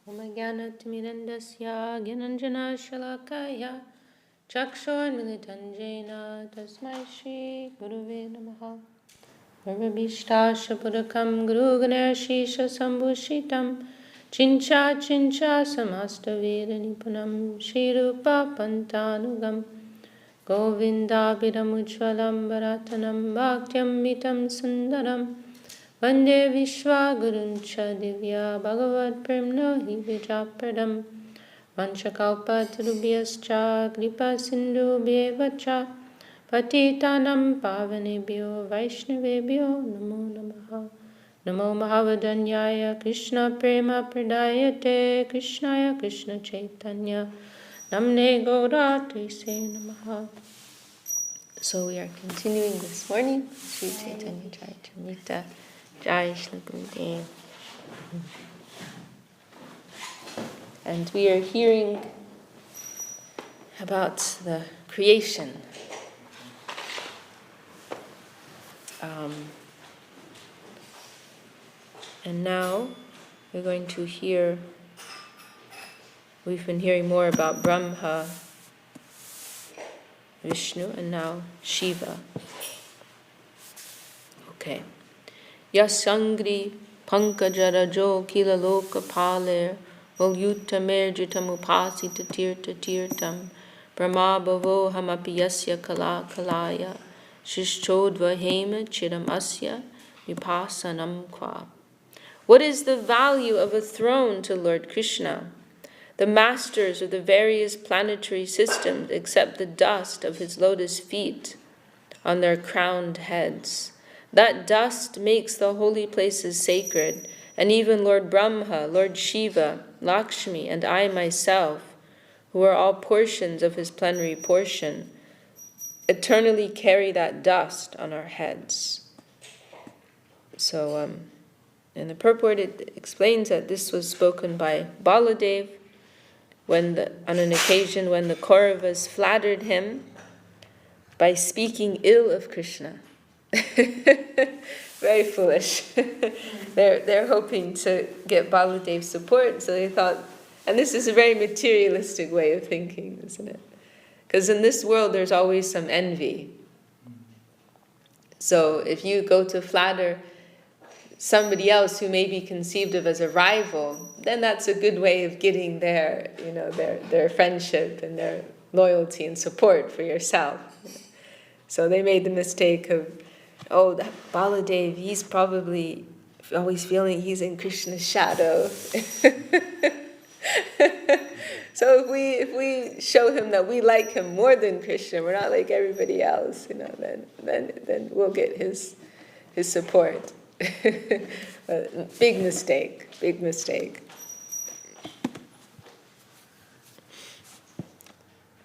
Omagyanatimirandasya Gyananjana Shalakaya Chakshormilitanjena Tasmai Shri Guruve Namaha Sarvabhishtashapurakam Guru Ganeshisha Sambhushitam Chincha Samasthavira Nipunam Shri Rupa Pantanugam Govinda Bidamujvalam Bharatanam Bhaktyam Mitam Sundaram Vande Vishwaguruncha Divya Bhagavad Premno Hi Vijapradam Vanchakalpatarubhyascha Kripa Sindhu Bhyevacha Patitanam Pavanebhyo Vaishnavebhyo Namo Namaha Namo Mahavadanyaya Krishna Prema Pradayate Krishnaya Krishna Chaitanya Namne Gaurati Se Namaha. So we are continuing this morning. Sri Chaitanya Charitamrita. Jai Shri Gurudev. And we are hearing about the creation. And now we're going to hear, we've been hearing more about Brahma, Vishnu, and now Shiva. Okay. Yasangri pankajarajo kilaloka paler volyutamerjitam upasita tirta tirtam brahma bhavo hamapi yasya kala kalaya shishchodva hema chiram asya vipasanam kwa. What is the value of a throne to Lord Krishna? The masters of the various planetary systems accept the dust of his lotus feet on their crowned heads. That dust makes the holy places sacred, and even Lord Brahma, Lord Shiva, Lakshmi, and I myself, who are all portions of his plenary portion, eternally carry that dust on our heads. So, in the purport, it explains that this was spoken by Baladev on an occasion when the Kauravas flattered him by speaking ill of Krishna. Very foolish. They're hoping to get Baladev's support, so they thought, and this is a very materialistic way of thinking, isn't it? Because in this world there's always some envy. So if you go to flatter somebody else who may be conceived of as a rival, then that's a good way of getting their friendship and their loyalty and support for yourself. So they made the mistake of, that Baladev, he's probably always feeling he's in Krishna's shadow. So if we show him that we like him more than Krishna, we're not like everybody else, then we'll get his support. Big mistake.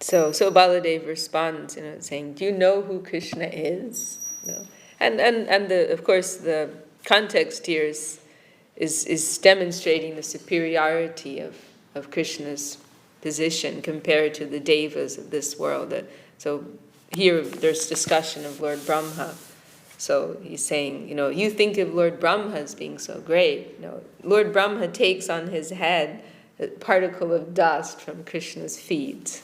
So Baladev responds, saying, "Do you know who Krishna is?" And of course the context here is demonstrating the superiority of Krishna's position compared to the devas of this world. So here there's discussion of Lord Brahma. So he's saying, you think of Lord Brahma as being so great. Lord Brahma takes on his head a particle of dust from Krishna's feet.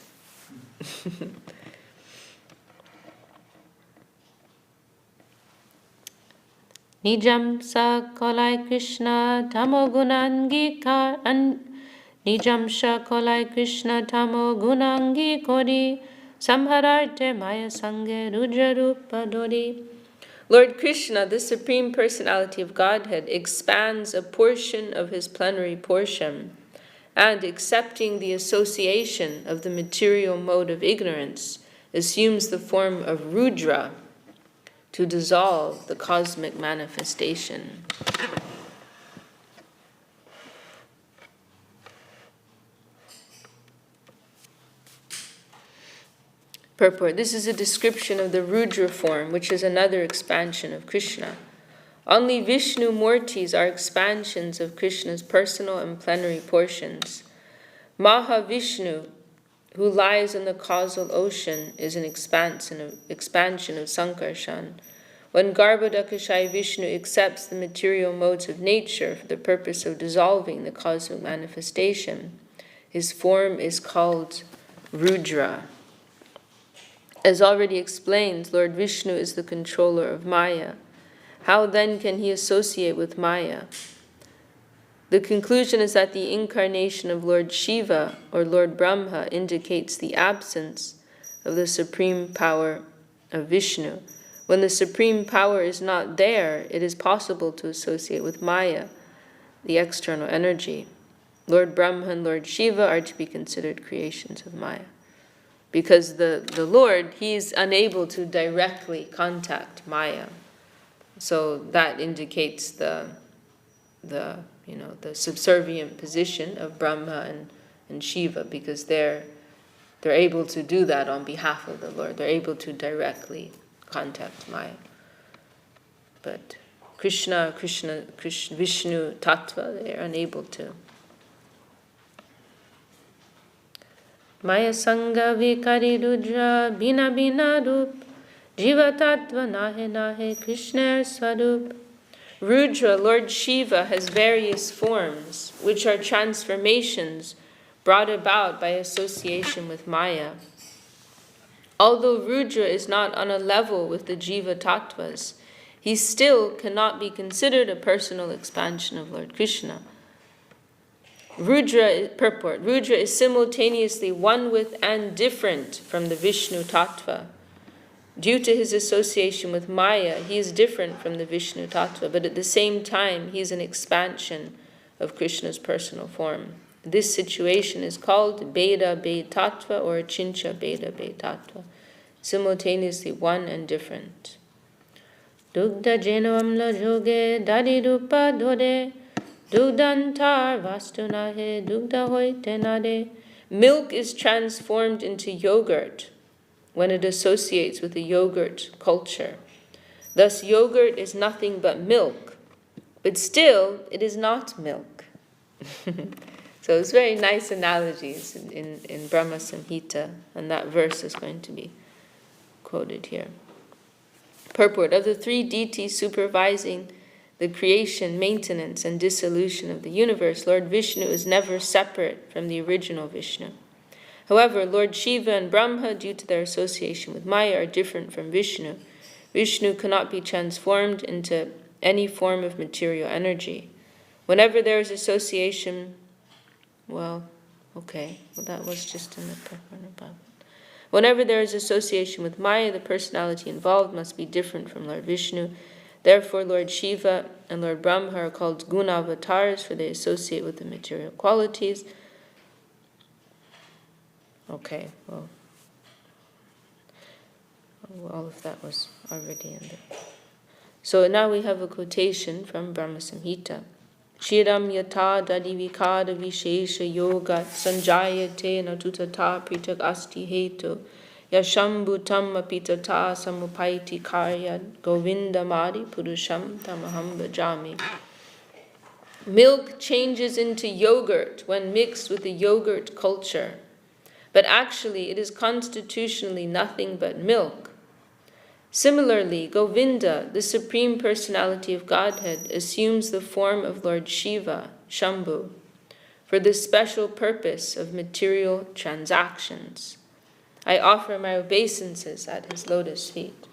Nijam sa kolai Krishna tamo gunangi Nijam sha kolai Krishna tamo gunangi kori samhararte maya sange rudra rupa dori. Lord Krishna, the Supreme Personality of Godhead, expands a portion of his plenary portion, and accepting the association of the material mode of ignorance, assumes the form of Rudra to dissolve the cosmic manifestation. Purport. This is a description of the Rudra form, which is another expansion of Krishna. Only Vishnu Murtis are expansions of Krishna's personal and plenary portions. Mahavishnu, who lies in the causal ocean, is an expansion of Sankarshan, When Garbhodakashaya Vishnu accepts the material modes of nature for the purpose of dissolving the cosmic manifestation, his form is called Rudra. As already explained, Lord Vishnu is the controller of Maya. How then can he associate with Maya? The conclusion is that the incarnation of Lord Shiva or Lord Brahma indicates the absence of the supreme power of Vishnu. When the supreme power is not there, it is possible to associate with Maya, the external energy. Lord Brahma and Lord Shiva are to be considered creations of Maya. Because the Lord, he is unable to directly contact Maya. So that indicates the subservient position of Brahma and Shiva, because they're able to do that on behalf of the Lord. They're able to directly contact Maya. But Krishna, Vishnu, Tattva, they're unable to. Maya Sangha Vikari Rudra Bina Bina Rup Jiva Tattva Nahe Nahe Krishna Swarup. Rudra, Lord Shiva, has various forms, which are transformations brought about by association with Maya. Although Rudra is not on a level with the Jiva Tattvas, he still cannot be considered a personal expansion of Lord Krishna. Purport. Rudra is simultaneously one with and different from the Vishnu Tattva. Due to his association with Maya, he is different from the Vishnu Tattva, but at the same time, he is an expansion of Krishna's personal form. This situation is called Beda Beda Tattva or Chincha Beda Beda Tattva, simultaneously one and different. Dugdha Jeno Amla Joge Dadi Rupa Dode Dugdantar Vastunahe Dugdha Hoitenade. Milk is transformed into yogurt when it associates with the yogurt culture. Thus, yogurt is nothing but milk, but still, it is not milk. So it's very nice analogies in Brahma Samhita, and that verse is going to be quoted here. Purport. Of the three deities supervising the creation, maintenance, and dissolution of the universe, Lord Vishnu is never separate from the original Vishnu. However, Lord Shiva and Brahma, due to their association with Maya, are different from Vishnu. Vishnu cannot be transformed into any form of material energy. Whenever there is association, that was just in the Bhagavad. Whenever there is association with Maya, the personality involved must be different from Lord Vishnu. Therefore, Lord Shiva and Lord Brahma are called guna avatars, for they associate with the material qualities. Okay, well, all of that was already in there. So now we have a quotation from Brahma Samhita. Shiram yata dadivikada vishesha yoga sanjayate natutata pritak asti hetu yashambhutam apitata samupaiti karya govindamadi purusham tamaham bhajami. Milk changes into yogurt when mixed with the yogurt culture, but actually it is constitutionally nothing but milk. Similarly, Govinda, the Supreme Personality of Godhead, assumes the form of Lord Shiva, Shambhu, for the special purpose of material transactions. I offer my obeisances at his lotus feet.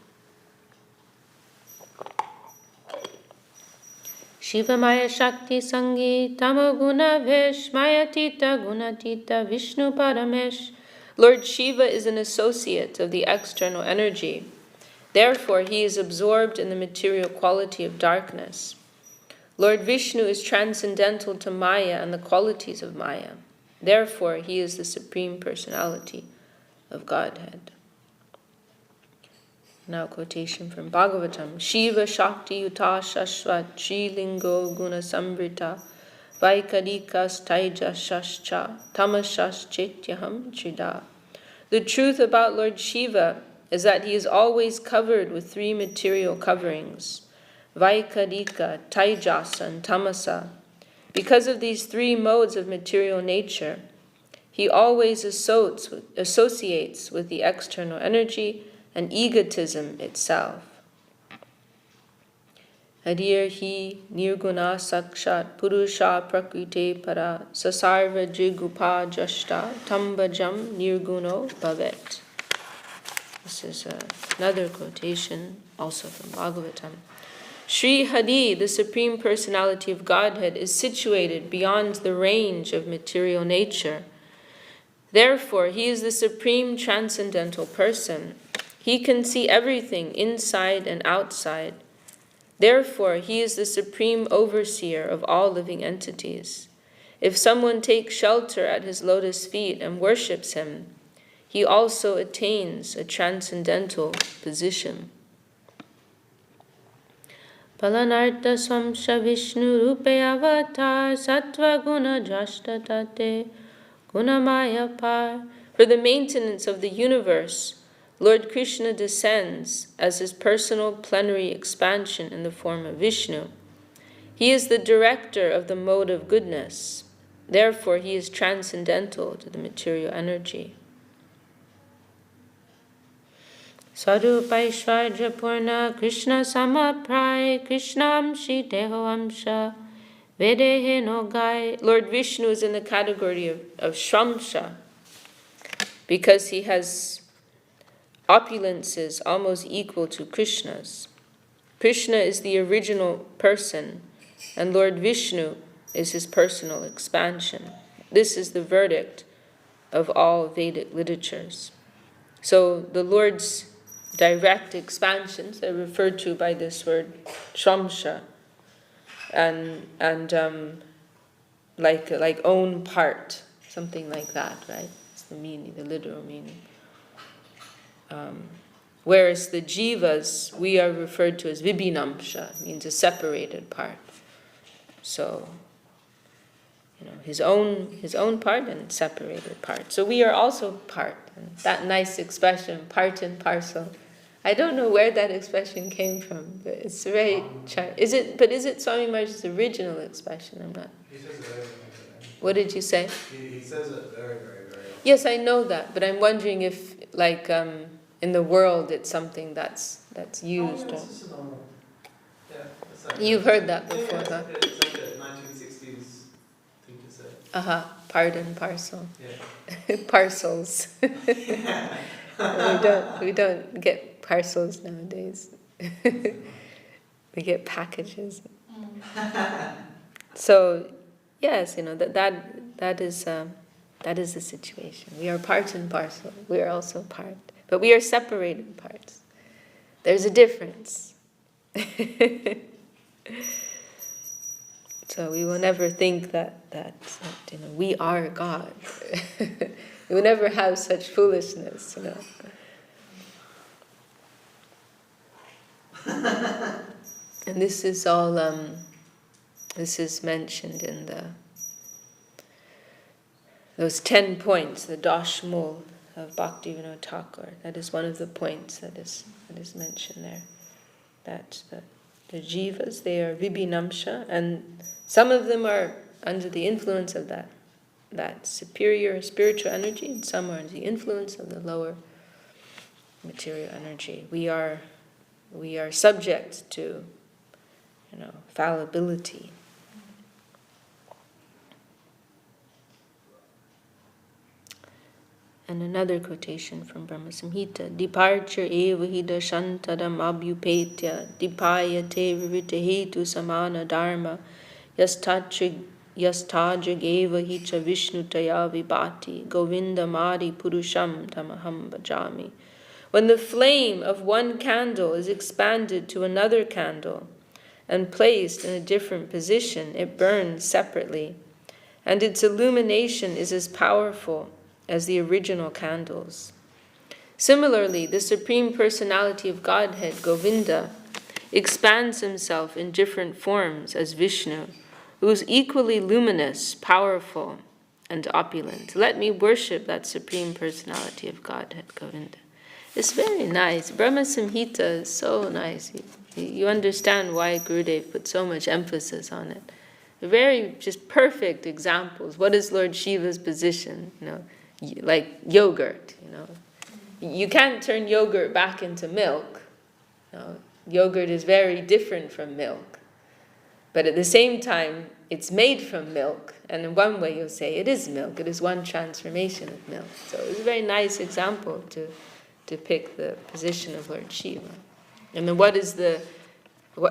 Shiva Maya Shakti Sangi Tamaguna Vish Mayatita Gunatita Vishnu Paramesh. Lord Shiva is an associate of the external energy. Therefore, he is absorbed in the material quality of darkness. Lord Vishnu is transcendental to Maya and the qualities of Maya. Therefore, he is the Supreme Personality of Godhead. Now, quotation from Bhagavatam. Shiva Shakti Yuta Shashvat Shri Lingo Guna Sambrita Vaikarikas Taija Ch.Ch Tamashas Chetyaham Chida. The truth about Lord Shiva is that he is always covered with three material coverings, Vaikarika, Taijasa, and Tamasa. Because of these three modes of material nature, he always associates with the external energy and egotism itself. Hadir hi nirguna sakshat purusha prakrite para sasarva jigupa jashta tambajam nirguno bhavet. This is another quotation, also from Bhagavatam. Sri Hadi, the Supreme Personality of Godhead, is situated beyond the range of material nature. Therefore, he is the Supreme Transcendental Person. He can see everything inside and outside. Therefore, he is the Supreme Overseer of all living entities. If someone takes shelter at his lotus feet and worships him, he also attains a transcendental position. Palanartha swamsha Vishnu rupe avatar sattva guna jashtatate gunamaya par. For the maintenance of the universe, Lord Krishna descends as his personal plenary expansion in the form of Vishnu. He is the director of the mode of goodness. Therefore, he is transcendental to the material energy. Sarupaishvarja purna Krishna samapray Krishnamshi dehoamsha vedehe no gai. Lord Vishnu is in the category of Shramsha because he has opulences almost equal to Krishna's. Krishna is the original person, and Lord Vishnu is his personal expansion. This is the verdict of all Vedic literatures. So the Lord's direct expansions are referred to by this word Shramsha, and like own part, something like that, right? It's the meaning, the literal meaning. Whereas the jivas, we are referred to as vibhinamsha, means a separated part. So, his own part and separated part. So we are also part. And that nice expression, part and parcel. I don't know where that expression came from, but it's very. Is it Swami Maharaj's original expression? I'm not. He says it very often. What did you say? He says it very, very, very often. Yes, I know that, but I'm wondering if, in the world, it's something that's used. Oh, yeah, it's just a normal. Yeah, it's like You've heard that before, huh? It's like a 1960s thing to say. Part and parcel. Yeah. Parcels. we don't get parcels nowadays. We get packages. So, yes, that is the situation. We are part and parcel. We are also part, but we are separated parts. There's a difference. So we will never think that we are God. We will never have such foolishness, And this is all. This is mentioned in those 10 points, the Dashmul of Bhaktivinoda Thakur. That is one of the points that is mentioned there. That the jivas, they are vibhinamsha, and some of them are under the influence of that superior spiritual energy, and some are under the influence of the lower material energy. We are subject to, fallibility. And another quotation from Brahma Samhita: Departure eva hi dashantadam abhupetya dipayate vivitahetu samana dharma yastajag eva hi cha vishnutaya vibhati govinda mari purusham tamaham bhajami. When the flame of one candle is expanded to another candle and placed in a different position, it burns separately, and its illumination is as powerful as the original candles. Similarly, the Supreme Personality of Godhead, Govinda, expands himself in different forms as Vishnu, who is equally luminous, powerful, and opulent. Let me worship that Supreme Personality of Godhead, Govinda. It's very nice. Brahma Samhita is so nice. You understand why Gurudev put so much emphasis on it. Very just perfect examples. What is Lord Shiva's position? Like yogurt. You can't turn yogurt back into milk. Yogurt is very different from milk. But at the same time, it's made from milk. And in one way you'll say it is milk. It is one transformation of milk. So it's a very nice example to depict the position of Lord Shiva. And then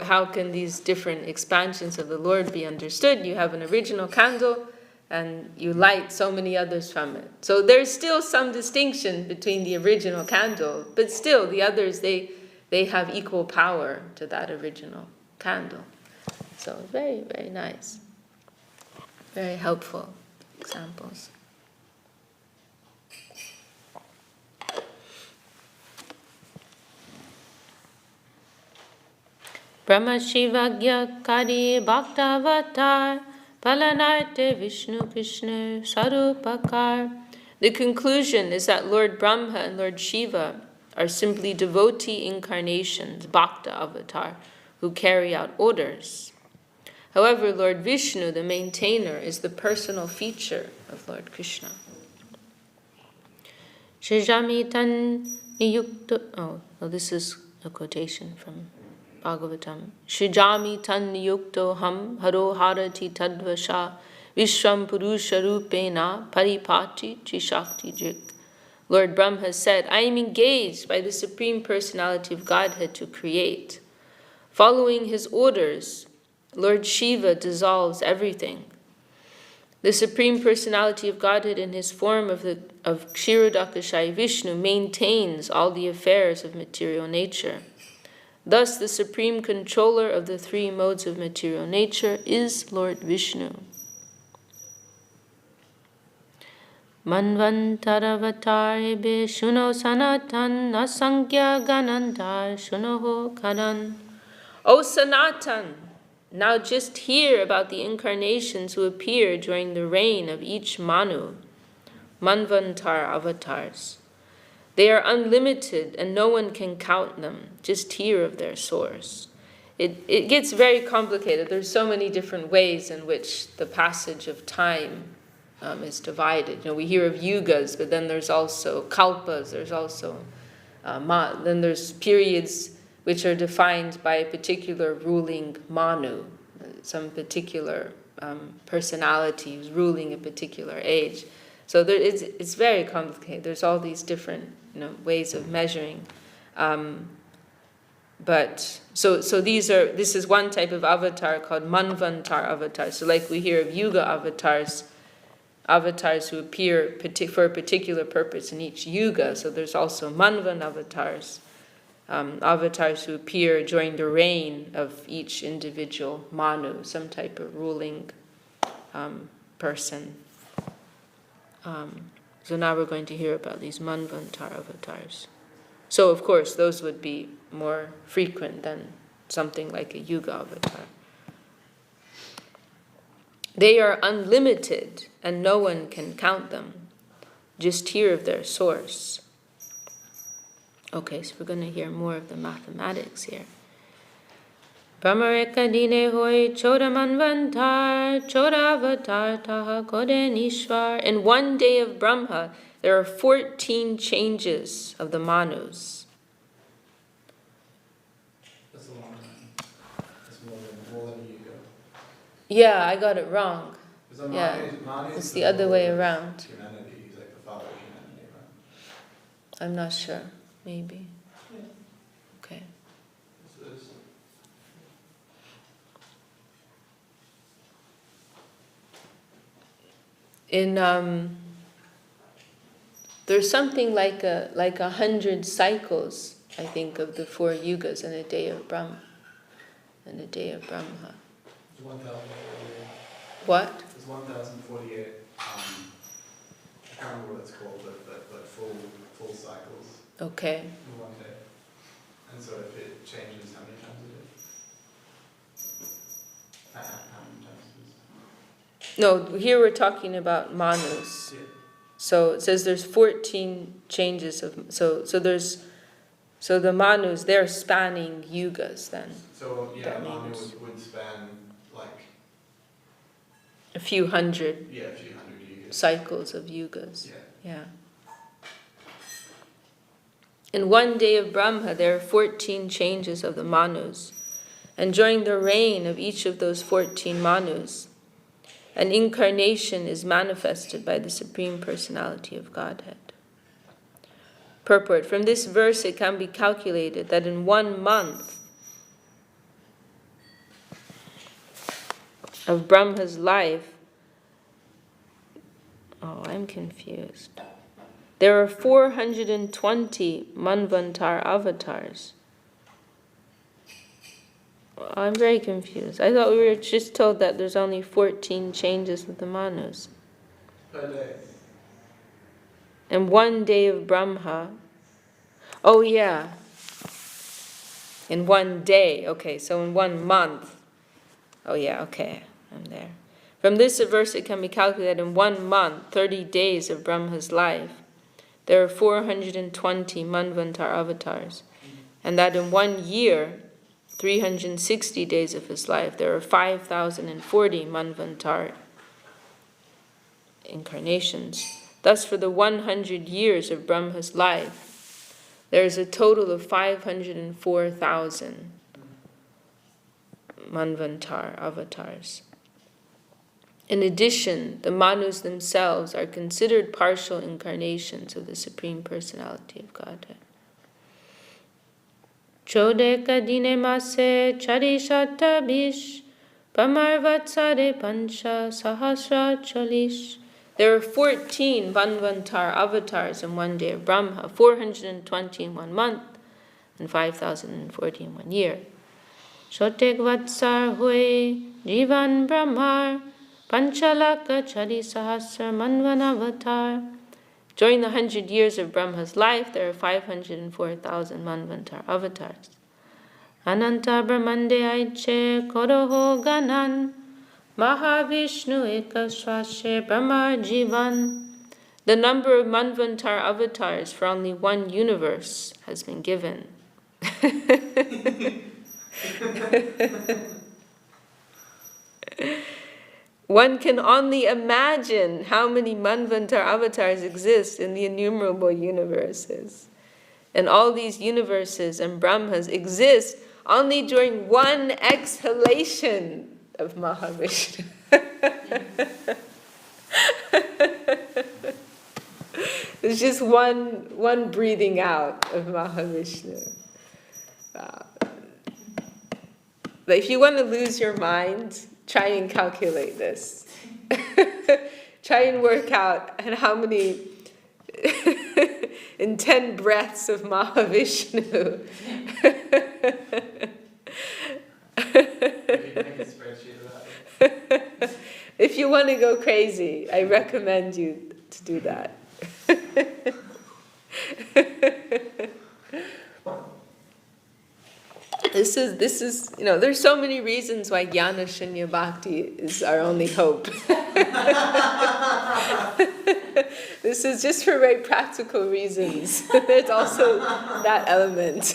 how can these different expansions of the Lord be understood? You have an original candle and you light so many others from it. So there's still some distinction between the original candle, but still the others, they have equal power to that original candle. So very, very nice. Very helpful examples. Brahma Shivagya Kari Bhaktavatar Palanarte Vishnu Krishna Sarupakar. The conclusion is that Lord Brahma and Lord Shiva are simply devotee incarnations, Bhakta avatar, who carry out orders. However, Lord Vishnu, the maintainer, is the personal feature of Lord Krishna. Shrijamitan niyukto. This is a quotation from Bhagavatam. Shrijami tan niyukto ham haro harati tadvasha vishram purusha rupena paripati trishakti jik. Lord Brahma said, I am engaged by the Supreme Personality of Godhead to create. Following his orders, Lord Shiva dissolves everything. The Supreme Personality of Godhead in his form of Kshirodakashayi Vishnu maintains all the affairs of material nature. Thus, the supreme controller of the three modes of material nature is Lord Vishnu. Manvantaravatarebe shuno sanatan asankhya ganantar shunoho karan. O Sanatan, now just hear about the incarnations who appear during the reign of each Manu, Manvantar avatars. They are unlimited and no one can count them. Just hear of their source. It gets very complicated. There's so many different ways in which the passage of time is divided. We hear of yugas, but then there's also kalpas, there's also, then there's periods which are defined by a particular ruling Manu, some particular personality who's ruling a particular age. So it's very complicated. There's all these different ways of measuring. But this is one type of avatar called Manvantar avatar. So like we hear of Yuga avatars who appear for a particular purpose in each Yuga. So there's also Manvan avatars. Avatars who appear during the reign of each individual Manu, some type of ruling person. So now we're going to hear about these Manvantar avatars. So of course those would be more frequent than something like a Yuga avatar. They are unlimited and no one can count them. Just hear of their source. Okay, so we're going to hear more of the mathematics here. Brahmareka dine hoy choda manvantar, choda avatar taha koden ishvar. In one day of Brahma, there are 14 changes of the Manus. That's a long time. That's more than a Yuga. Yeah, I got it wrong. Yeah, it's the other way around. Humanity, he's like the father of humanity, right? I'm not sure. Maybe. Yeah. Okay. There's something like 100 cycles, I think, of the 4 yugas in a day of Brahma. In a day of Brahma. It's 1,048. What? It's 1,048. I can't remember what it's called, but full cycles. Okay. In one day. And so if it changes, how many times it is? How many times it is? No, here we're talking about Manus. Yeah. So it says there's 14 changes of so the Manus, they're spanning yugas then. So yeah, Manu would span like a few hundred. Yeah, a few hundred yugas. Cycles of yugas. Yeah. In one day of Brahma, there are 14 changes of the Manus. And during the reign of each of those 14 Manus, an incarnation is manifested by the Supreme Personality of Godhead. Purport. From this verse, it can be calculated that in 1 month of Brahma's life, I'm confused. There are 420 Manvantar avatars. I'm very confused. I thought we were just told that there's only 14 changes of the Manus. Per day. And 1 day of Brahma. Oh yeah. In 1 day. Okay, so in 1 month. Oh yeah, okay. I'm there. From this verse it can be calculated in 1 month, 30 days of Brahma's life, there are 420 Manvantar avatars. And that in 1 year, 360 days of his life, there are 5,040 Manvantar incarnations. Thus, for the 100 years of Brahma's life, there is a total of 504,000 Manvantar avatars. In addition, the Manus themselves are considered partial incarnations of the Supreme Personality of Godhead. Chodeka dine mase charishata bish pamarvatsare pancha sahasra chalish. There are 14 Manvantar avatars in 1 day of Brahma, 420 in 1 month, and 5,040 in 1 year. Shotek vatsar hoy jivan brahmar Panchalaka Chari Sahasra Manvanavatar. During the 100 years of Brahma's life, there are 504,000 Manvantar avatars. Ananta Brahmande Aiche Koroho Ganan Mahavishnu Ekaswashe Brahmar Jivan. The number of Manvantar avatars for only 1 universe has been given. One can only imagine how many Manvantar avatars exist in the innumerable universes. And all these universes and Brahmas exist only during 1 exhalation of Mahavishnu. There's just one breathing out of Mahavishnu. But if you want to lose your mind, try and calculate this. Try and work out how many in 10 breaths of Mahavishnu. If you want to go crazy, I recommend you to do that. This is, there's so many reasons why Jnana Shunya Bhakti is our only hope. This is just for very practical reasons. There's also that element.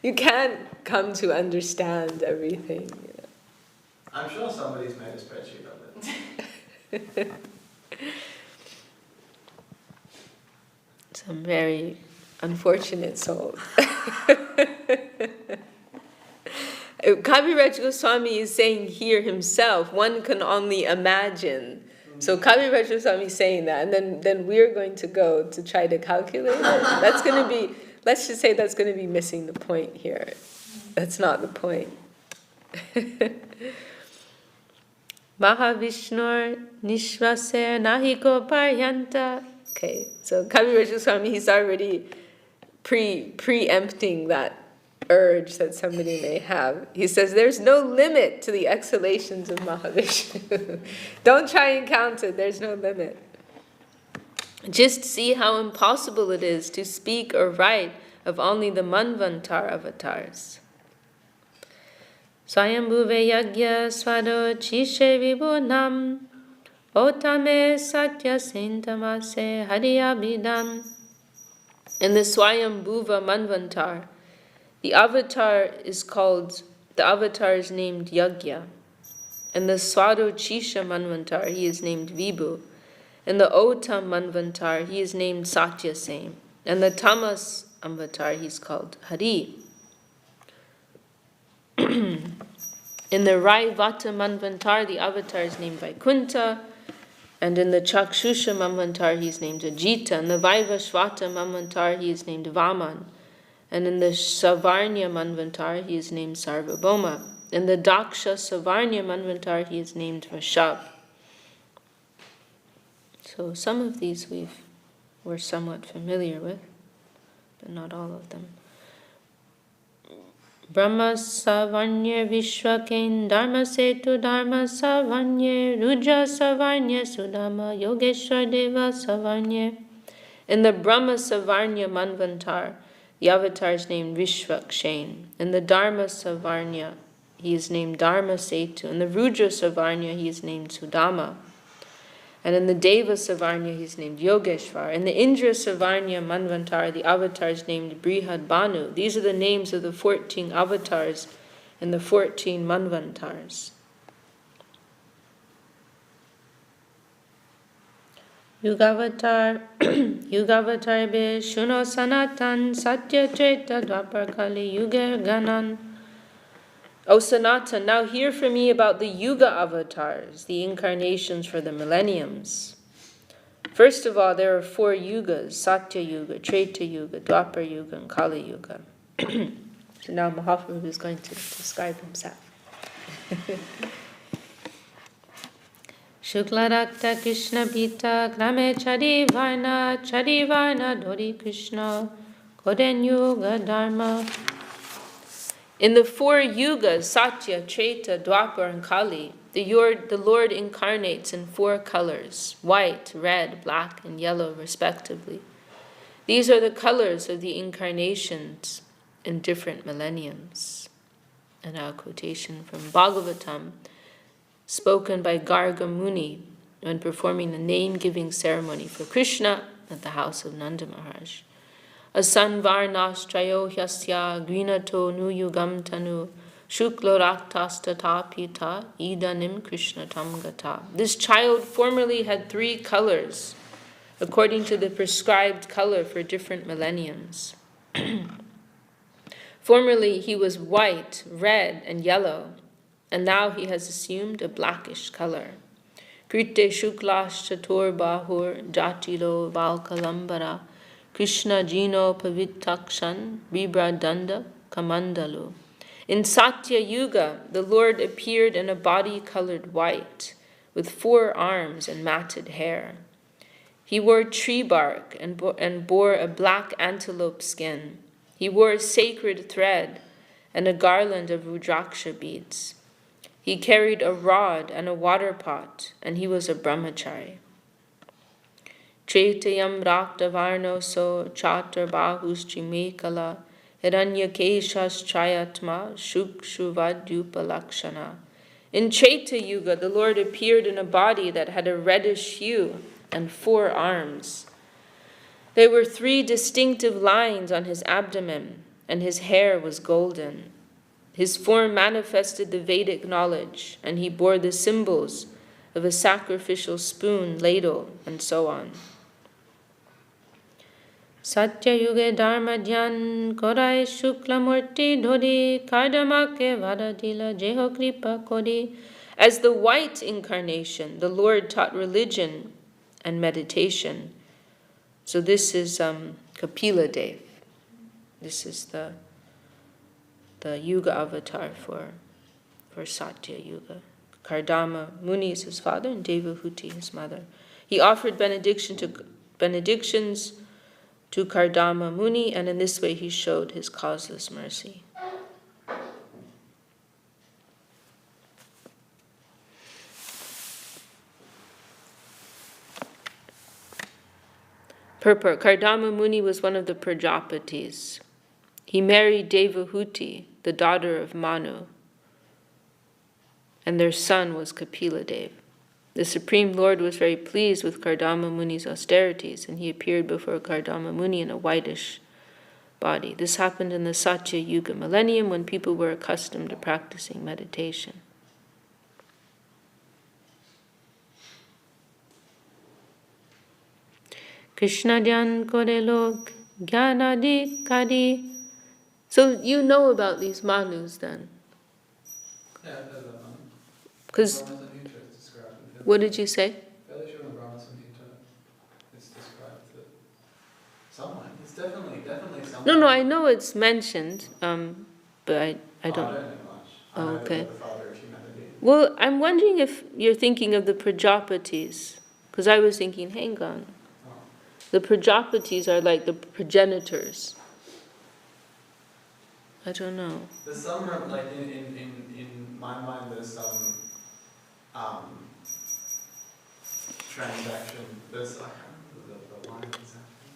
You can't come to understand everything. I'm sure somebody's made a spreadsheet of it. Some very unfortunate souls. Kaviraj Goswami is saying here himself, one can only imagine. So Kaviraj Goswami is saying that, and then we're going to go to try to calculate it. That's going to be, let's just say that's going to be missing the point here. That's not the point. Mahavishnur Nishvaser Nahiko Paryanta. Okay, so Kaviraj Goswami, he's already preempting that urge that somebody may have. He says there's no limit to the exhalations of Mahavishnu. Don't try and count it, there's no limit. Just see how impossible it is to speak or write of only the Manvantar avatars. Swayambhuve yagya swado Ch.Ch vibhunam otame satya sintamase hariyabhidam. In the Swayambhuva Manvantar, the avatar is named Yagya. In the Swado Ch.Ch Manvantar, he is named Vibhu. In the Otam Manvantar, he is named Satyasena. And the tamas avatar, he's called Hari. In the Raivata Manvantar, the avatar is named Vaikuntha. And in the Chakshusha Manvantar, he is named Ajita. In the Vaivashvata Manvantar, he is named Vaman. And in the Savarnya Manvantar, he is named Sarvabhauma. In the Daksha Savarnya Manvantar, he is named Vashab. So some of these we're somewhat familiar with, but not all of them. Brahma Savanya Vishwakain Dharma Setu Dharma Savanya Ruja Savanya Sudama Yogeshwar Deva Savanya. In the Brahma Savarnya Manvantar, the avatar is named Vishwakshain. In the Dharma Savarnya, he is named Dharma Setu. In the Ruja Savarnya, he is named Sudama. And in the Deva Savarnya, he is named Yogeshwar. In the Indra Savarnya Manvantar, the avatar is named Brihad Banu. These are the names of the 14 avatars in the 14 Manvantars. Yugavatar, Yugavatar be Shuno Sanatan Satya Treta Dwapar Kali Yuga Ganan. O Sanatan, now hear from me about the Yuga avatars, the incarnations for the millenniums. First of all, there are 4 yugas: Satya Yuga, Treta Yuga, Dwapar Yuga, and Kali Yuga. So now Mahaprabhu is going to describe himself. Shukla Rakta Krishna Pita Krame Chari Varna Dori Krishna Koden Yuga Dharma. In the 4 yugas, Satya, Treta, Dwapar, and Kali, the Lord incarnates in 4 colors: white, red, black, and yellow, respectively. These are the colors of the incarnations in different millenniums. And our quotation from Bhagavatam, spoken by Garga Muni when performing the name-giving ceremony for Krishna at the house of Nanda Maharaj. Asanvarnastrayo hyasya grinato nuyugam tanu shuklo raktastata pita idanim krishna tamgata. This child formerly had 3 colors, according to the prescribed color for different millenniums. Formerly he was white, red, and yellow, and now he has assumed a blackish color. Krite shuklash chatur bahur jatilo valkalambara Krishna Jino Pavitakshan Vibra Danda Kamandalu. In Satya Yuga, the Lord appeared in a body colored white, with 4 arms and matted hair. He wore tree bark and bore a black antelope skin. He wore a sacred thread and a garland of rudraksha beads. He carried a rod and a water pot, and he was a brahmachari. Tretayam rakta varno so chatur bahus trimekala hiranya keshas chayatma shukshuvadyupa lakshana. In Treta Yuga, the Lord appeared in a body that had a reddish hue and 4 arms. There were 3 distinctive lines on his abdomen, and his hair was golden. His form manifested the Vedic knowledge, and he bore the symbols of a sacrificial spoon, ladle, and so on. Satya Yuge Dharma Dhyan Korai Shukla Murti Dhori Kardamake Vadadila Jeho Kripa Kodi. As the white incarnation, the Lord taught religion and meditation. So this is Kapila Dev. This is the Yuga avatar for Satya Yuga. Kardama Muni is his father and Devahuti his mother. He offered benedictions to Kardama Muni, and in this way he showed his causeless mercy. Purport. Kardama Muni was one of the Prajapatis. He married Devahuti, the daughter of Manu, and their son was Kapila Dev. The Supreme Lord was very pleased with Kardama Muni's austerities, and he appeared before Kardama Muni in a whitish body. This happened in the Satya Yuga millennium when people were accustomed to practicing meditation. Krishna dhyan kore log Gyanadikadi. So you know about these Manus then? Yeah, I've heard that one. Because, Brahma Samhita is described in what did you say? fairly sure in Brahma Samhita it's described that someone, it's definitely someone. No, I know it's mentioned, but I I don't. don't know much. I Oh, know okay. that the father of humanity. Well, I'm wondering if you're thinking of the Prajapatis, because I was thinking, hang on, Oh. the Prajapatis are like the progenitors. I don't know. There's some, like, in my mind, there's some transaction, there's, I can't remember the line exactly.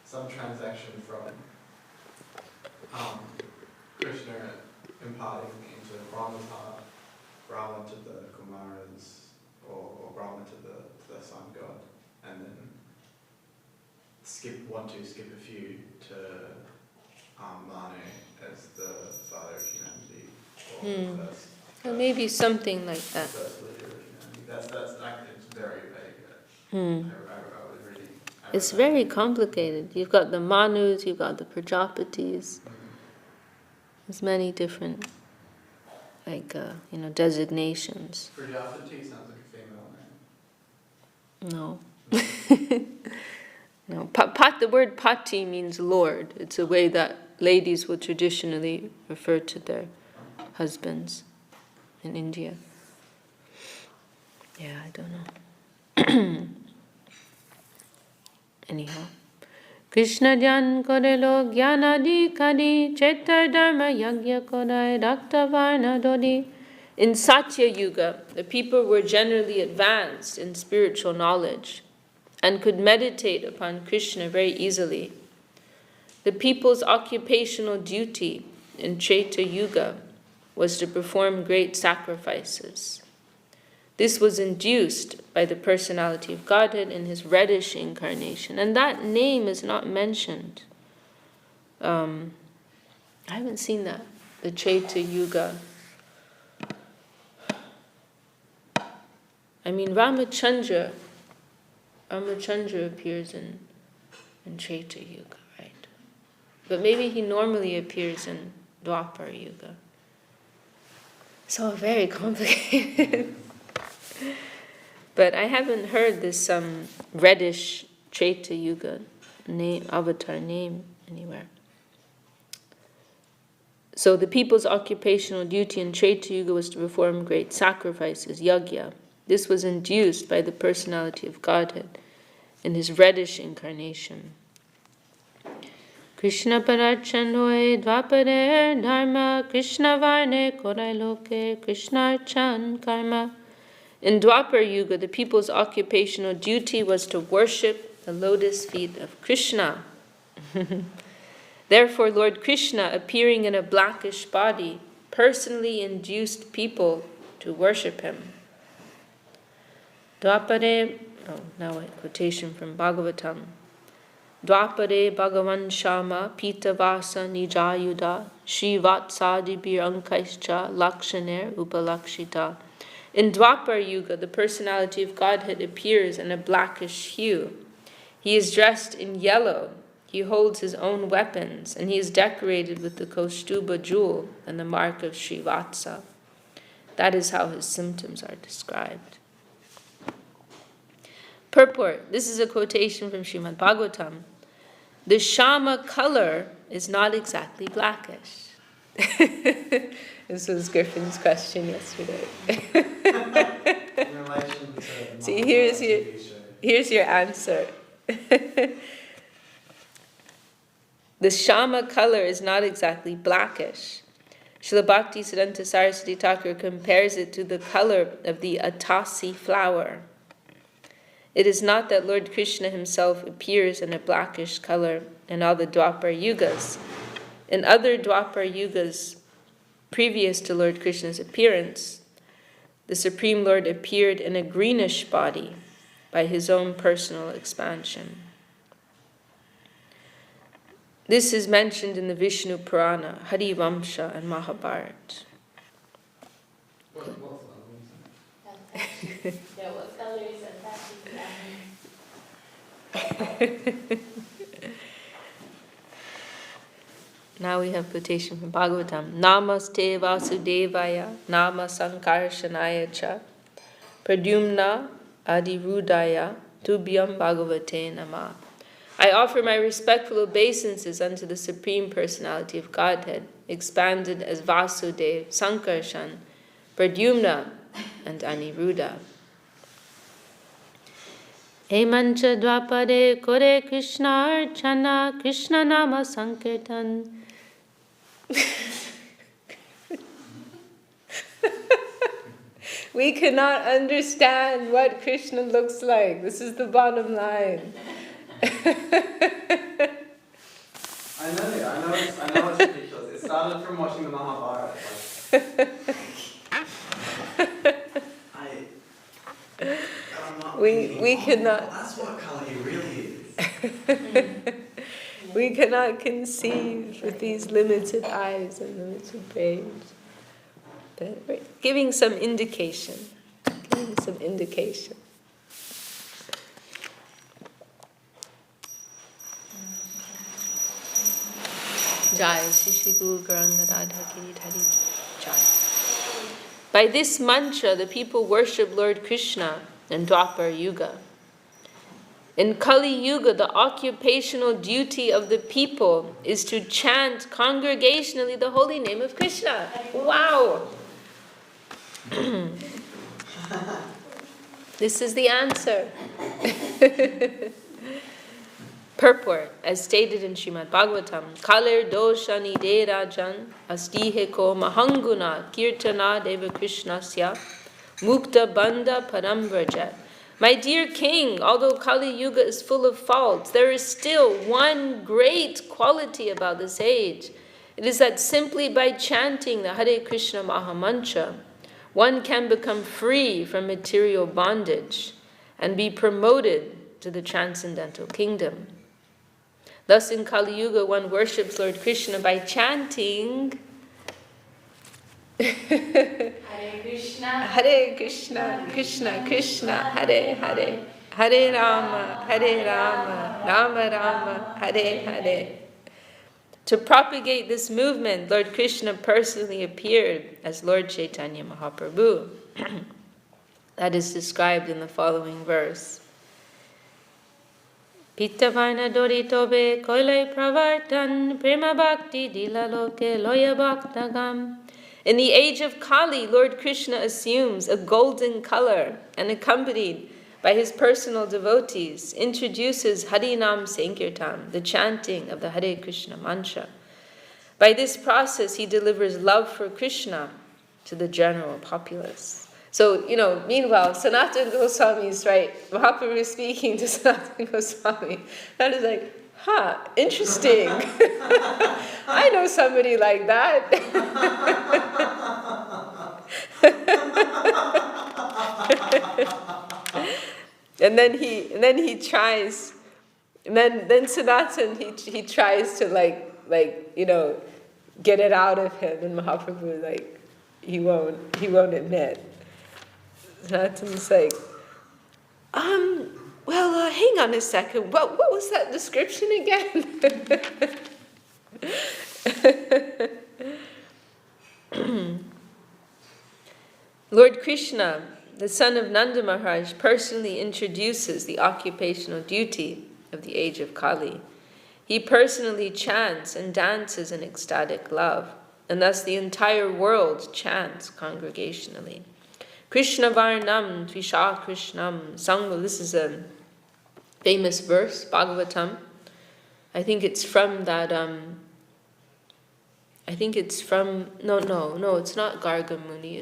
Some transaction from Krishna imparting into Brahma's heart, Brahma to the Kumaras, or Brahma to the sun god, and then skip a few to Manu as the father of humanity, or the first. Well, maybe something like that. First leader of humanity. That's it's very vague. I was reading. It's very complicated. You've got the Manus, you've got the Prajapatis. There's many different, like, designations. Prajapati sounds like a female name. No. No. The word pati means lord. It's a way that ladies would traditionally refer to their husbands in India. Yeah, I don't know. Anyhow. Krishna dhyan korelo jnanadi kadi Ch.Ch dharma yagya kodai rakta varna dodi. In Satya Yuga, the people were generally advanced in spiritual knowledge and could meditate upon Krishna very easily. The people's occupational duty in Treta Yuga was to perform great sacrifices. This was induced by the personality of Godhead in his reddish incarnation, and that name is not mentioned. I haven't seen that, the Treta Yuga. I mean, Ramachandra appears in Treta Yuga, right? But maybe he normally appears in Dwapara Yuga. So very complicated. But I haven't heard this reddish Treta Yuga name, avatar name anywhere. So the people's occupational duty in Treta Yuga was to perform great sacrifices, yagya. This was induced by the personality of Godhead in his reddish incarnation. Krishna parachanhoe dvapare dharma Krishna varne korai loke Krishna archan karma. In Dwapara Yuga, the people's occupational duty was to worship the lotus feet of Krishna. Therefore, Lord Krishna, appearing in a blackish body, personally induced people to worship him. Dwapare, now a quotation from Bhagavatam. Dwapare Bhagavan Shama Pitavasa Nijayuda Shivatsadi Ankaischa Lakshaner Upalakshita. In Dwapara Yuga, the personality of Godhead appears in a blackish hue. He is dressed in yellow, he holds his own weapons, and he is decorated with the Kaustuba jewel and the mark of Srivatsa. That is how his symptoms are described. Purport. This is a quotation from Srimad Bhagavatam. The Shama color is not exactly blackish. This was Griffin's question yesterday. In relation to See, here's your answer. The Shama color is not exactly blackish. Srila Bhakti Siddhanta Saraswati Thakur compares it to the color of the atasi flower. It is not that Lord Krishna himself appears in a blackish color in all the Dwapara Yugas. In other Dwapara Yugas previous to Lord Krishna's appearance, the Supreme Lord appeared in a greenish body by his own personal expansion. This is mentioned in the Vishnu Purana, Hari Vamsha, and Mahabharata. What Now we have quotation from Bhagavatam. Namaste Vasudevaya, Nama Sankarshanaya Cha, Pradyumna Adirudaya, Tubhyam Bhagavate Nama. I offer my respectful obeisances unto the Supreme Personality of Godhead, expanded as Vasudev, Sankarshan, Pradyumna, and Aniruddha. Emancha dvapade kore Krishna archana, Krishna nama sankirtan. We cannot understand what Krishna looks like. This is the bottom line. I know it's ridiculous. It started from watching the Mahabharata. We cannot. That's what Kali really is. We cannot conceive with these limited eyes and limited brains. But we're giving some indication. Jai Shri Guru Garanga Radha Giridhari Jai. By this mantra, the people worship Lord Krishna in Dwapar Yuga. In Kali Yuga, the occupational duty of the people is to chant congregationally the holy name of Krishna. Wow! This is the answer. Purport, as stated in Srimad Bhagavatam, Kalir doshani de rajan astihe ko mahanguna kirtana deva krishnasya mukta banda parambraja. My dear king, although Kali Yuga is full of faults, there is still one great quality about this age. It is that simply by chanting the Hare Krishna Mahamantra, one can become free from material bondage and be promoted to the transcendental kingdom. Thus in Kali Yuga, one worships Lord Krishna by chanting Hare Krishna, Krishna Krishna, Hare Hare, Hare Rama, Rama Rama, Hare Hare. To propagate this movement, Lord Krishna personally appeared as Lord Chaitanya Mahaprabhu. That is described in the following verse. Pittavaina doritobe koilai pravartan prema bhakti dilaloke loya bhaktagam. In the age of Kali, Lord Krishna assumes a golden color and, accompanied by his personal devotees, introduces Harinam Sankirtan, the chanting of the Hare Krishna mantra. By this process, he delivers love for Krishna to the general populace. So, meanwhile, Sanatana Goswami is right. Mahaprabhu is speaking to Sanatana Goswami. That is like, interesting. I know somebody like that. And then he tries, and then Sanatan he tries to get it out of him, and Mahaprabhu he won't admit. Sanatan's like, hang on a second. What was that description again? Lord Krishna, the son of Nanda Maharaj, personally introduces the occupational duty of the age of Kali. He personally chants and dances in ecstatic love, and thus the entire world chants congregationally. Krishna Varnam Tvisha Krishnam Sangha. This is a famous verse, Bhagavatam. I think it's from that, no, it's not Garga Muni,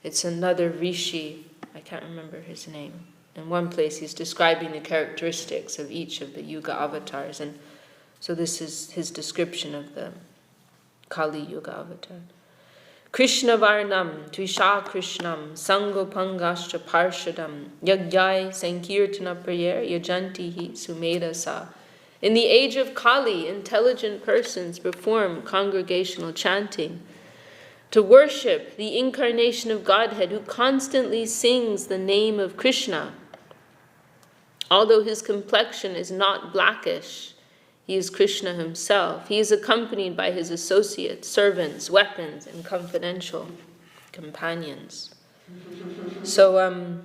it's another rishi, I can't remember his name. In one place he's describing the characteristics of each of the Yuga avatars, and so this is his description of the Kali Yuga avatar. Krishna Varnam Tvisha Krishnam Sango Pangascha Parshadam Yagyai Sankirtana Prayer Yajantihi Sumedasa. In the age of Kali, intelligent persons perform congregational chanting to worship the incarnation of Godhead, who constantly sings the name of Krishna. Although his complexion is not blackish, He is Krishna himself. He is accompanied by his associates, servants, weapons, and confidential companions. So,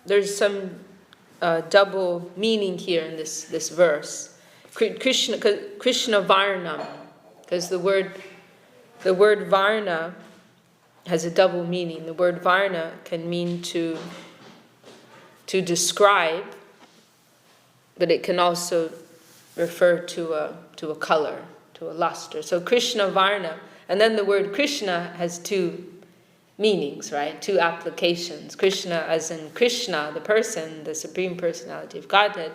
there's some double meaning here in this verse. Krishna Varnam, because the word Varna has a double meaning. The word Varna can mean to describe, but it can also refer to a color, to a luster. So Krishna Varna, and then the word Krishna has two meanings, right? Two applications. Krishna as in Krishna, the person, the Supreme Personality of Godhead,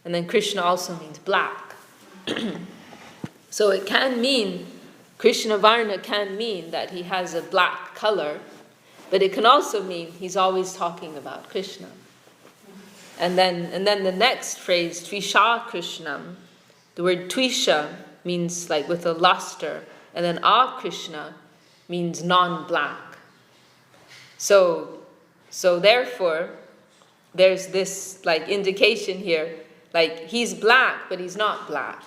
and then Krishna also means black. So it can mean, Krishna Varna can mean that he has a black color, but it can also mean he's always talking about Krishna. And then the next phrase, Tvisha Krishnam, the word Tvisha means like with a luster, and then Krishna means non-black. So therefore, there's this like indication here, like he's black, but he's not black.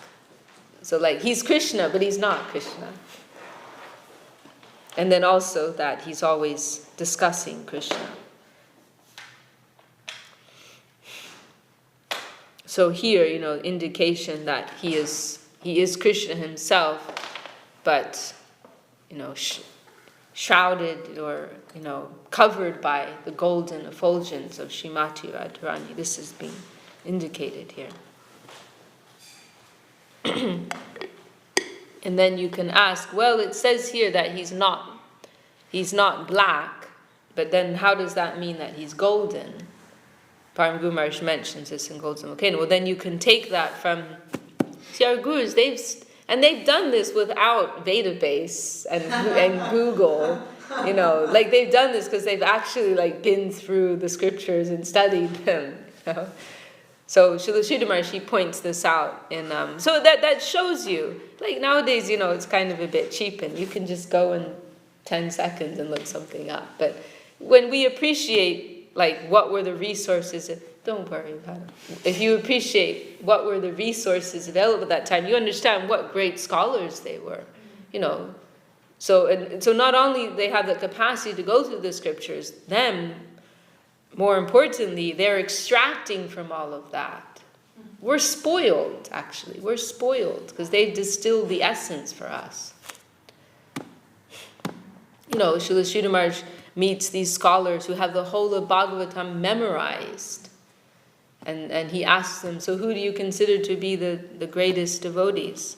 So like he's Krishna, but he's not Krishna. And then also that he's always discussing Krishna. So here, indication that he is Krishna himself, but shrouded or covered by the golden effulgence of Srimati Radharani. This is being indicated here. And then you can ask, well, it says here that he's not black, but then how does that mean that he's golden? Param Guru Maharaj mentions this in Golden Volcano. Well, then you can take that from, see, our gurus, they've done this without database and Google, like they've done this because they've actually like been through the scriptures and studied them. So Srila Sridhar Maharaj, he points this out in, so that shows you, like nowadays, it's kind of a bit cheap and you can just go in 10 seconds and look something up. But when we appreciate like what were the resources, don't worry about it. If you appreciate what were the resources available at that time, you understand what great scholars they were, So not only they have the capacity to go through the scriptures, them, more importantly, they're extracting from all of that. We're spoiled, actually. We're spoiled because they distilled the essence for us. Srila Sridhar Maharaj meets these scholars who have the whole of Bhagavatam memorized. And he asks them, so who do you consider to be the greatest devotees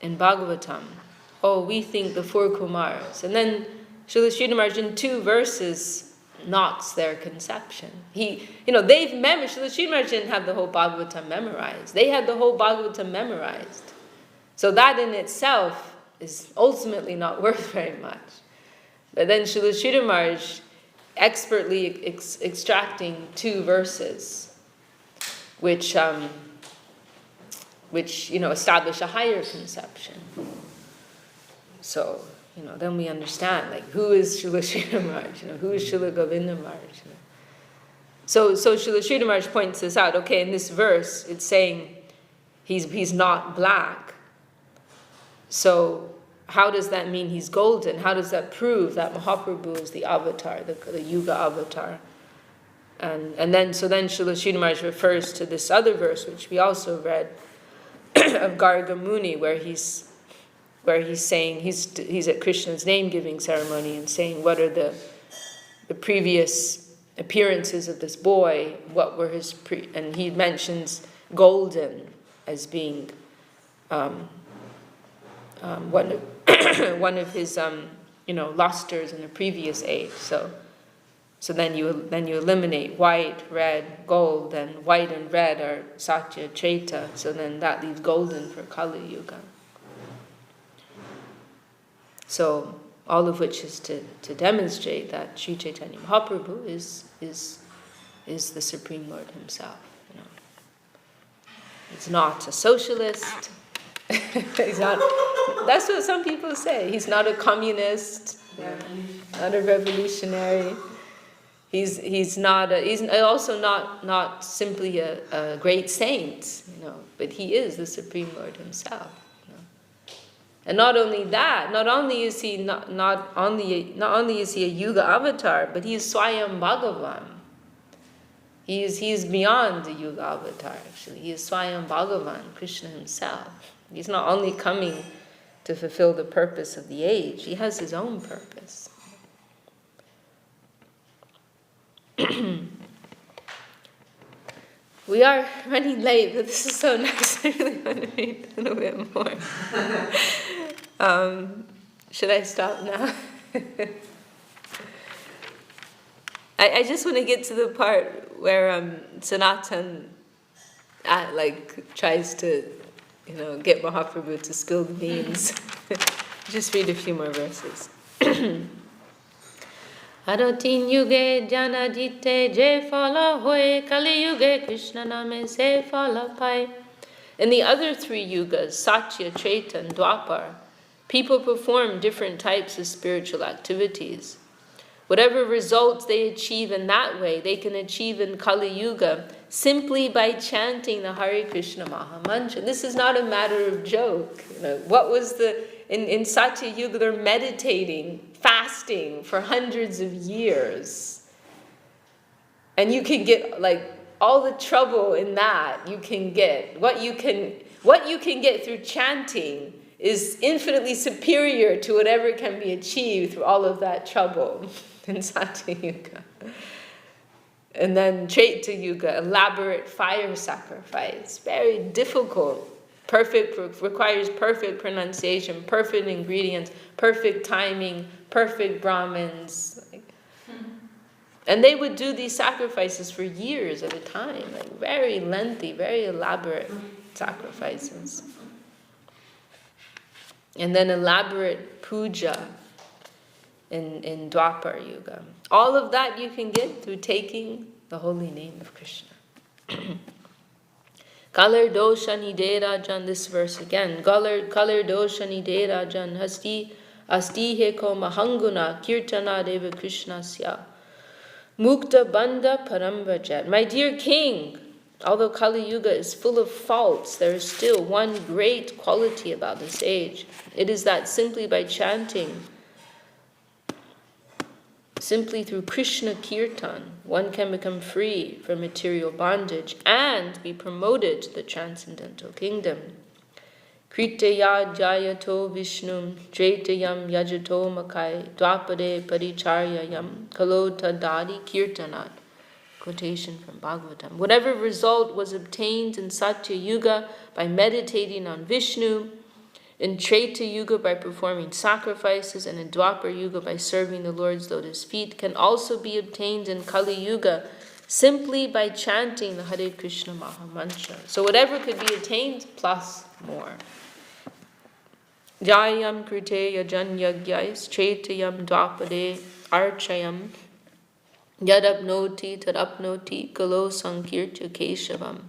in Bhagavatam? Oh, we think the 4 Kumars. And then Srila Sridhar Maharaj in 2 verses knocks their conception. Srila Sridhar Maharaj didn't have the whole Bhagavatam memorized. They had the whole Bhagavatam memorized. So that in itself is ultimately not worth very much. But then Srila Sridhar Maharaj expertly extracting 2 verses, which establish a higher conception. So, then we understand, like, who is Srila Sridhar Maharaj? Who is Srila Govinda Maharaj? So Srila Sridhar Maharaj points this out. Okay, in this verse, it's saying he's not black. So how does that mean he's golden? How does that prove that Mahaprabhu is the avatar, the Yuga avatar? And then Srila Sridhar Maharaj refers to this other verse, which we also read, of Garga Muni, where he's saying, he's at Krishna's name-giving ceremony and saying, what are the previous appearances of this boy? What were his and he mentions golden as being one of his lusters in the previous age. So then you eliminate white, red, gold, and white and red are Satya, Treta. So then that leaves golden for Kali Yuga. So all of which is to demonstrate that Sri Chaitanya Mahaprabhu is the Supreme Lord himself. He's not a socialist. He's not. That's what some people say. He's not a communist, not a revolutionary. He's also not simply a great saint, but he is the Supreme Lord himself. And not only that, not only is he not only is he a Yuga avatar, but he is Swayam Bhagavan. He is beyond the Yuga avatar, actually. He is Swayam Bhagavan, Krishna himself. He's not only coming to fulfill the purpose of the age, he has his own purpose. We are running late, but this is so nice. I really want to read a little bit more. Should I stop now? I just want to get to the part where Sanatan tries to, get Mahaprabhu to spill the beans. Just read a few more verses. Arotin yuge jana jite je phala hoye, Kali yuge Krishna name se phala pai. In the other three yugas, Satya, Treta, and Dwapar, people perform different types of spiritual activities. Whatever results they achieve in that way, they can achieve in Kali Yuga simply by chanting the Hare Krishna Maha Mantra. This is not a matter of joke. What was in Satya Yuga, they're meditating, fasting for hundreds of years. And you can get all the trouble in that you can get. What you can get through chanting is infinitely superior to whatever can be achieved through all of that trouble in Satya Yuga. And then Treta Yuga, elaborate fire sacrifice, very difficult. Requires perfect pronunciation, perfect ingredients, perfect timing, perfect Brahmins. And they would do these sacrifices for years at a time, very lengthy, very elaborate sacrifices. And then elaborate puja in Dwapar Yuga. All of that you can get through taking the holy name of Krishna. Kalar dosha nidera jan, this verse again. Kalar dosha nidera jan, asti heko mahanguna kirtana deva krishnasya. Mukta bandha parambrajat. My dear king, although Kali Yuga is full of faults, there is still one great quality about this age. It is that simply by chanting, simply through Krishna Kirtan, one can become free from material bondage and be promoted to the transcendental kingdom. Kriteya jayato vishnum, dretayam yajato makai, dwapade paricharyayam, kalota dadi kirtanat. Quotation from Bhagavatam. Whatever result was obtained in Satya Yuga by meditating on Vishnu, in Treta Yuga by performing sacrifices, and in Dwapar Yuga by serving the Lord's lotus feet, can also be obtained in Kali Yuga simply by chanting the Hare Krishna Maha Mantra. So whatever could be attained, plus more. Jayam kriteya janyagyais, Tretayam dwapade archayam, yadapnoti tadapnoti kalo sankirtya keshavam.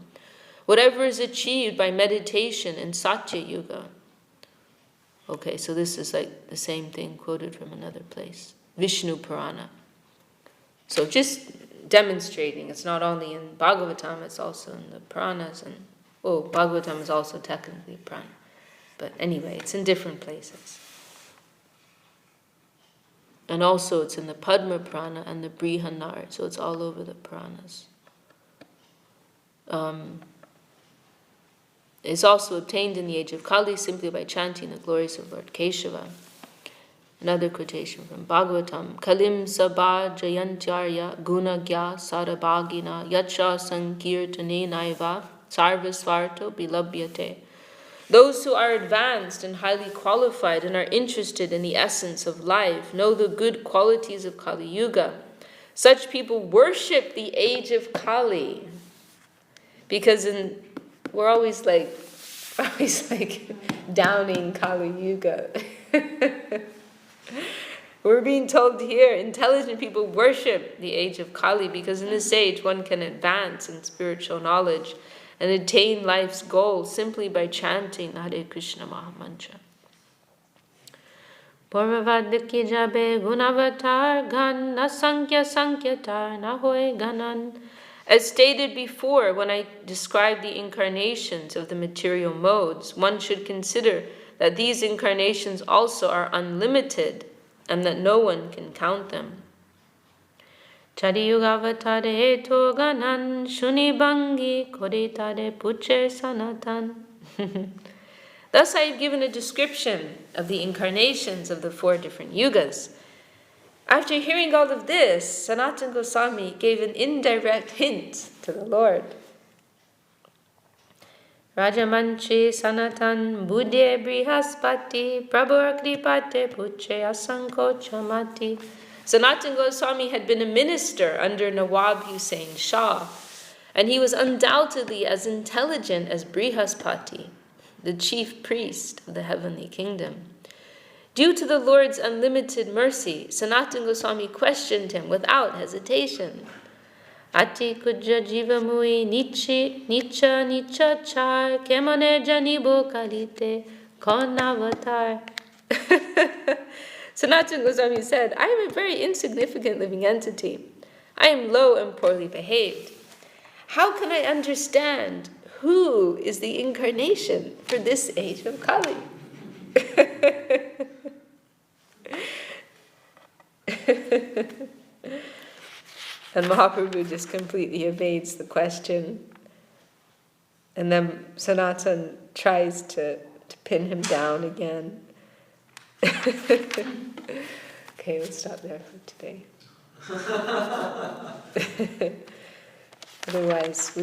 Whatever is achieved by meditation in Satya Yuga. Okay, so this is the same thing quoted from another place. Vishnu Purana. So just demonstrating, it's not only in Bhagavatam, it's also in the Puranas. And Bhagavatam is also technically a Purana. But anyway, it's in different places. And also it's in the Padma Purana and the Brihanar, so it's all over the Puranas. It's also obtained in the age of Kali simply by chanting the glories of Lord Keshava. Another quotation from Bhagavatam. Kalim sabha jayantyarya gunagya sarabhagina yacha sankirtane naiva sarvasvarto bilabhyate. Those who are advanced and highly qualified and are interested in the essence of life know the good qualities of Kali Yuga. Such people worship the age of Kali because we're always downing Kali Yuga. We're being told here, intelligent people worship the age of Kali because in this age one can advance in spiritual knowledge and attain life's goal simply by chanting the Hare Krishna Maha Mantra. Purvavadiki jabe gunavatar gan asankhya sankhyatar nahoy ganan. As stated before, when I described the incarnations of the material modes, one should consider that these incarnations also are unlimited and that no one can count them. Chariyugavatare toganan shunibangi koritare puche sanatan. Thus I have given a description of the incarnations of the 4 different yugas. After hearing all of this, Sanatana Goswami gave an indirect hint to the Lord. Rajamanchi Sanatan Buddhe Brihaspati Prabhu Kripate Puche Asanko Chamati. Sanatana Goswami had been a minister under Nawab Hussain Shah, and he was undoubtedly as intelligent as Brihaspati, the chief priest of the heavenly kingdom. Due to the Lord's unlimited mercy, Sanatana Goswami questioned him without hesitation. Ati kuja jiva mui nicha char kemane janibo kalite kon avatar. Sanatana Goswami said, I am a very insignificant living entity. I am low and poorly behaved. How can I understand who is the incarnation for this age of Kali? And Mahaprabhu just completely evades the question. And then Sanatan tries to pin him down again. Okay, we'll stop there for today. Otherwise,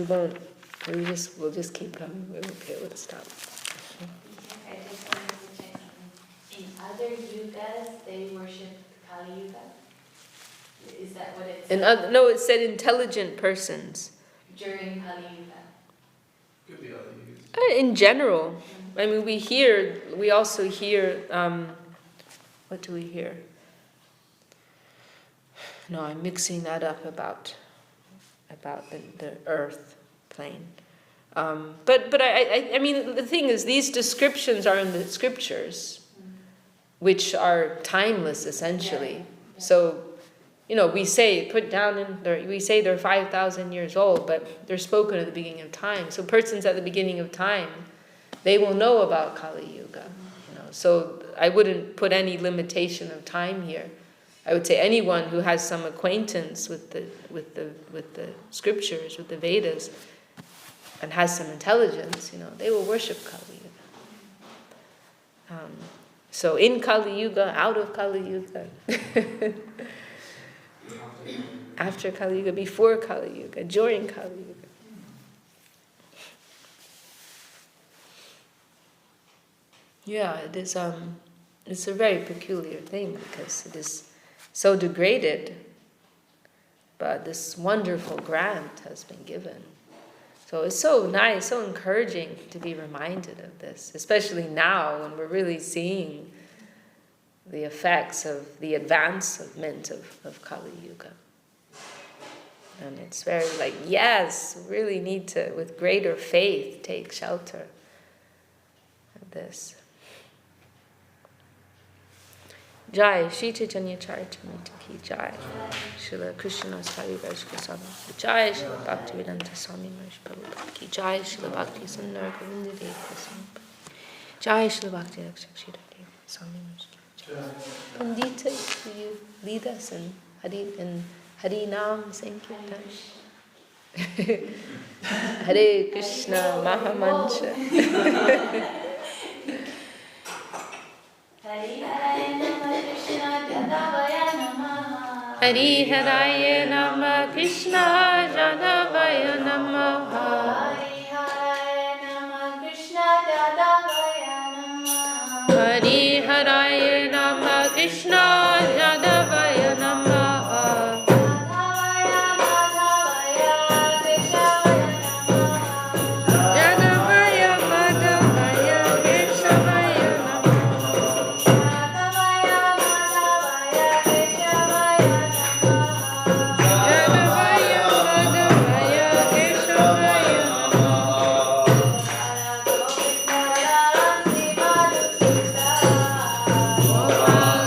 we'll just keep going. Okay, let's stop. I just wanted to check something. In other yugas, they worship Kali Yuga? Is that what it said? No, it said intelligent persons. During Kali Yuga? Could be other use. In general. I mean, we also hear, what do we hear? No, I'm mixing that up about the earth plane. But I mean, the thing is, these descriptions are in the scriptures, which are timeless, essentially. Yeah. So, we say, we say they're 5,000 years old, but they're spoken at the beginning of time. So persons at the beginning of time, they will know about Kali Yuga. So I wouldn't put any limitation of time here. I would say anyone who has some acquaintance with the scriptures, with the Vedas, and has some intelligence, they will worship Kali Yuga. So in Kali Yuga, out of Kali Yuga, after Kali Yuga, before Kali Yuga, during Kali Yuga. Yeah, it is. It's a very peculiar thing because it is so degraded, but this wonderful grant has been given. So it's so nice, so encouraging to be reminded of this, especially now when we're really seeing the effects of the advancement of Kali Yuga. And it's very yes, we really need to, with greater faith, take shelter of this. Jai, Shri Chaitanya Charitamrita ki Jai, Srila Krishna Sari Vaishka Swami ki Jai, Srila Bhakti Vedanta Swami Maharaj Prabhupada ki Jai, Srila Bhakti Sundar Govinda Dev Goswami Jai, Srila Bhakti Rakshakshira Dev Swami Maharaj ki Jai. Pandita, will you lead us in Hari Nam Sankirtan? Hare Krishna Mahamantra. Hari Hare Nama Krishna Jadavaya Namaha. Hari Hare Nama Krishna Jadavaya Namaha. Hari Hare Nama Krishna Jadavaya Namaha. Hari Hare Nama Krishna Jadavaya Namaha. Bye.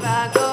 Bhagavad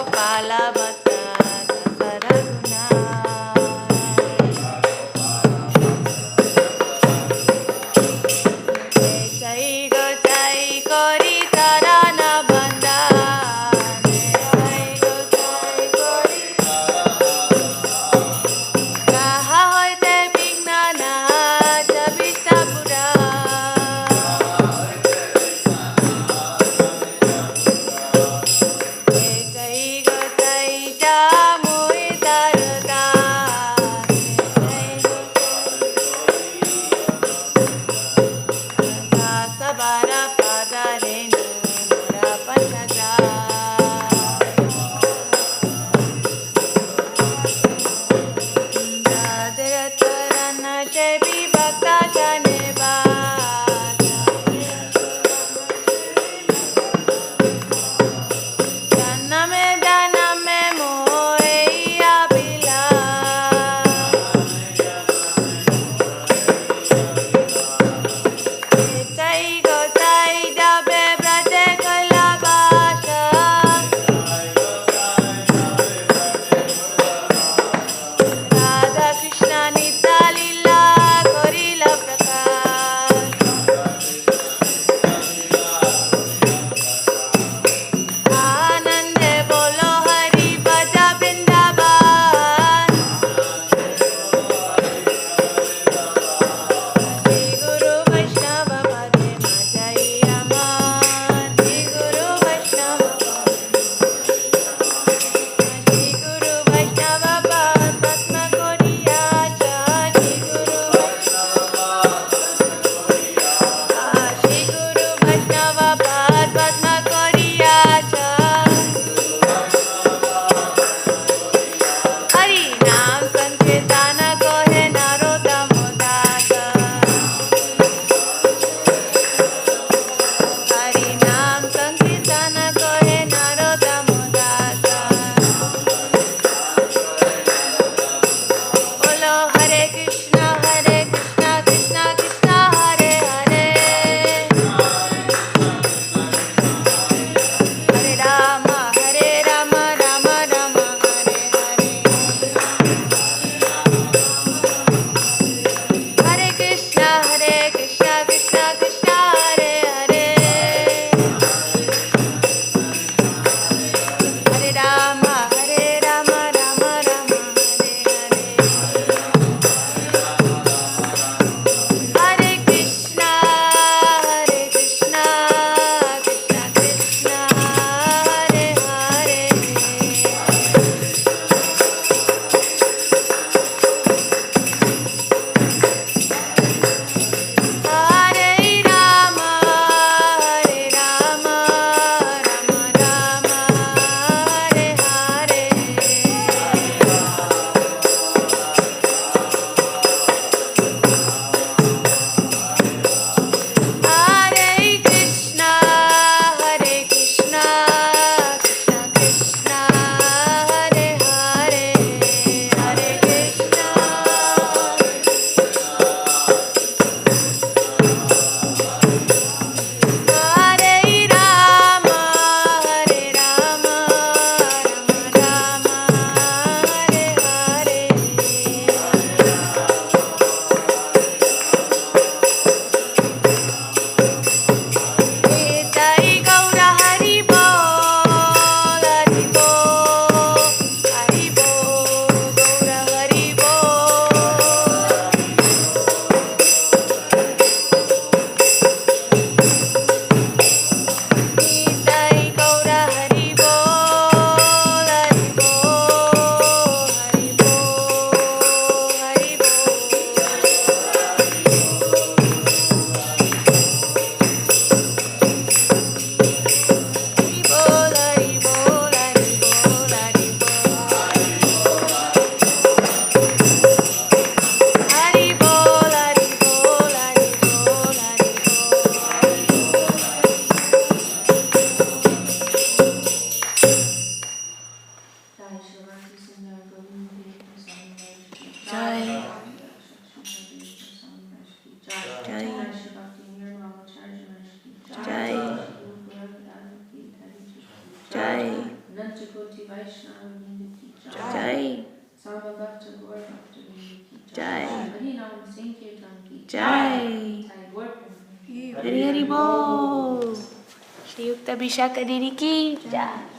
Panchakoti Vaishnava Vrinda ki Jai. Samagata Gaur Bhakta Vrinda ki Jai. Harinam Sankirtan ki Jai. Jai Gaur Premanandi. Hari Hari Bol. Sriyukta Vishakha Didi ki Jai.